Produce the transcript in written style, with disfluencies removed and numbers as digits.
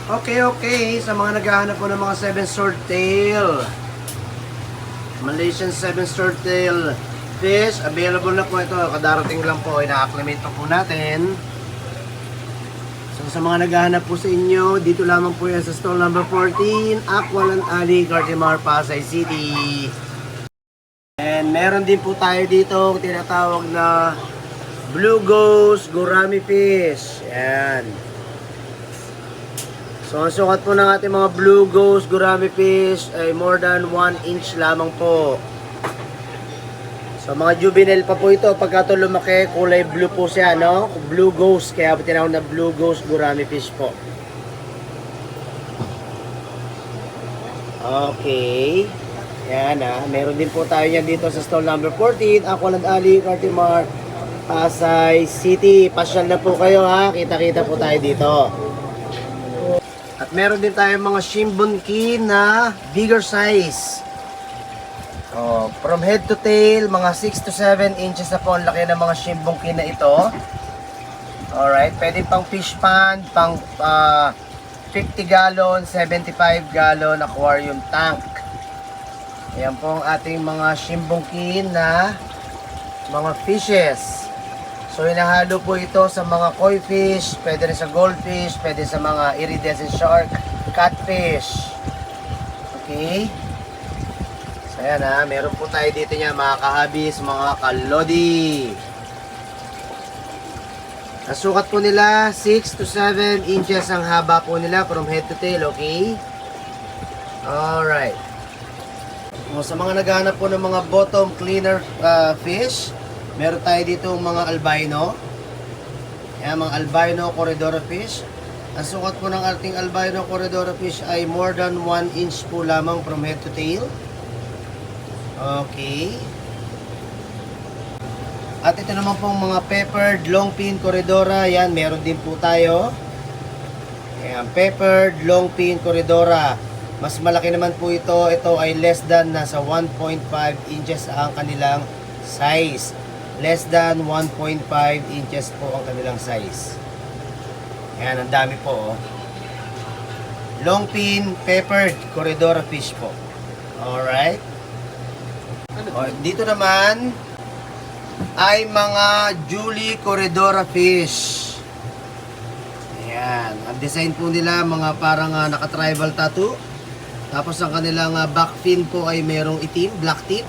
Okay. Sa mga naghahanap po ng mga 7 swordtail, Malaysian 7 swordtail fish, available na po ito. Kadarating lang po, ina-acclimate pa po natin. So sa mga naghahanap po sa inyo, dito lamang po yan sa stall number 14, Aqualand Alley, Cartimar, Pasay City. And meron din po tayo dito tinatawag na Blue Ghost Gourami Fish. Ayan. So ang sukat po ng ating mga Blue Ghost Gourami Fish ay more than 1 inch lamang po. So mga juvenile pa po ito. Pagka ito lumaki, kulay blue po siya, no? Blue Ghost, kaya tinawag na Blue Ghost Gourami Fish po. Okay. Yan meron din po tayo yan dito sa stall number 14, Aqualand Alley, Cartimar, Pasay City. Pasyal na po kayo kita-kita po tayo dito. At meron din tayong mga shimbunki na bigger size. From head to tail, mga 6 to 7 inches na po ang laki ng mga shimbunki na ito. Alright, pwede pang fish pond, pang 50 gallon, 75 gallon aquarium tank. Ayan po ang ating mga shimbunki na mga fishes. So hinahalo po ito sa mga koi fish, pwede rin sa goldfish, pwede sa mga iridescent shark, catfish. Okay. So ayan meron po tayo dito niya mga kahabis, mga kalodi. Ang sukat po nila 6 to 7 inches ang haba po nila from head to tail, okay? Alright. Sa mga naghahanap po ng mga bottom cleaner fish, meron tayo dito mga albino. Ayan, mga albino corridora fish. Ang sukat po ng ating albino corridora fish ay more than 1 inch po lamang from head to tail. Okay. At ito naman pong mga peppered long fin corridora. Yan, meron din po tayo. Ayan, peppered long fin corridora. Mas malaki naman po ito. Ito ay less than nasa 1.5 inches ang kanilang size. Less than 1.5 inches po ang kanilang size. Ayan, ang dami po. Long fin peppered corridora fish po. Alright. Dito naman ay mga Julie corridora fish. Ayan. Ang design po nila mga parang naka-tribal tattoo. Tapos ang kanilang back fin po ay merong itim, black tip.